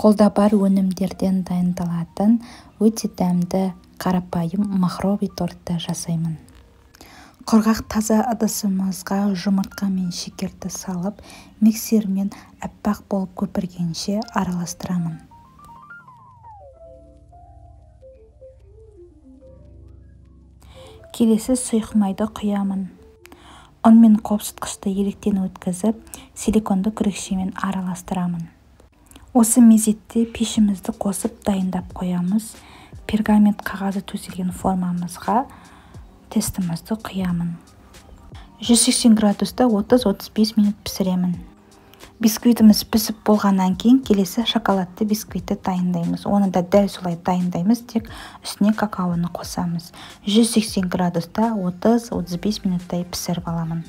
Қолда бар өнімдерден дайындалатын өте дәмді қарапайым махроби тортты жасаймын. Құрғақ таза ыдысымызға жұмыртқа мен шекерді салып, миксермен аппақ болып көпіргенше араластырамын. Келесі сұйық майды құямын. Ұн мен қопсытқышты електен өткізіп, силиконды күрекшемен араластырамын. Осы мезетте пешімізді қосып дайындап қоямыз. Пергамент қағазы төселген формамызға тестімізді құямын. 180 градуста 30-35 минут пісіремін. Бисквитіміз пісіп болғаннан кейін келесі шоколадты бисквитті дайындаймыз. Оны да дәл солай дайындаймыз, тек үстіне какаоны қосамыз. 180 градуста 30-35 минуттай пісіріп аламын.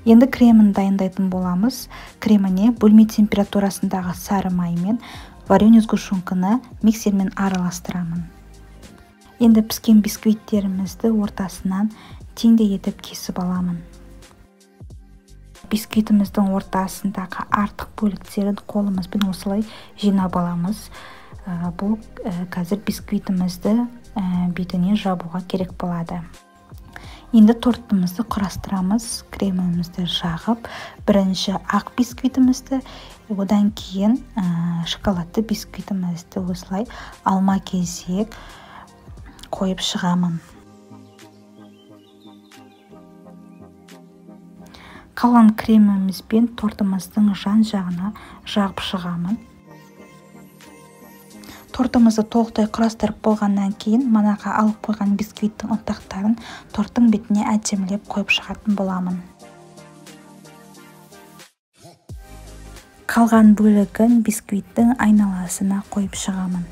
Енді кремін дайындайтын боламыз. Креміне бөлме температурасындағы сары май мен вареный сгущенканы миксермен араластырамын. Енді піскен бисквиттерімізді ортасынан теңдей етіп кесіп аламын. Бисквитіміздің ортасындағы артық бөліктерін қолымызбен осылай жинап аламыз. Бұл қазір бисквитімізді бетіне жабуға керек болады. Енді тортымызды құрастырамыз. Кремімізді жағып, бірінші ақ бисквитімізді, одан кейін шоколадты бисквитімізді осылай алма-кезек қойып шығамын. Қалған кремімізбен тортымыздың жан-жағына жағып шығамын. Тортымызды толықтай құрастырып болғаннан кейін манаға алып қойған бисквиттің ұнтақтарын торттың бетіне әдемілеп қойып шығатын боламын. Қалған бөлігін бисквиттің айналасына қойып шығамын.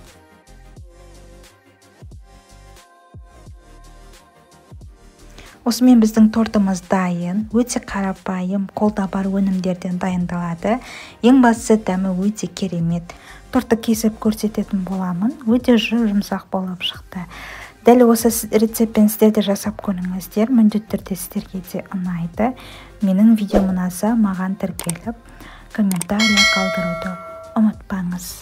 Осымен біздің тортымыз дайын, өте қарапайым, қолда бар өнімдерден дайындалады. Ең бастысы дәмі өте керемет. Тортты кесіп көрсететін боламын. Өте жұмсақ болып шықты. Дәл осы рецептпен сіздер де жасап көріңіздер. Міндетті түрде сіздерге де ұнайды. Менің видеом ұнаса, маған тіркеліп, комментарий қалдыруды ұмытпаңыз.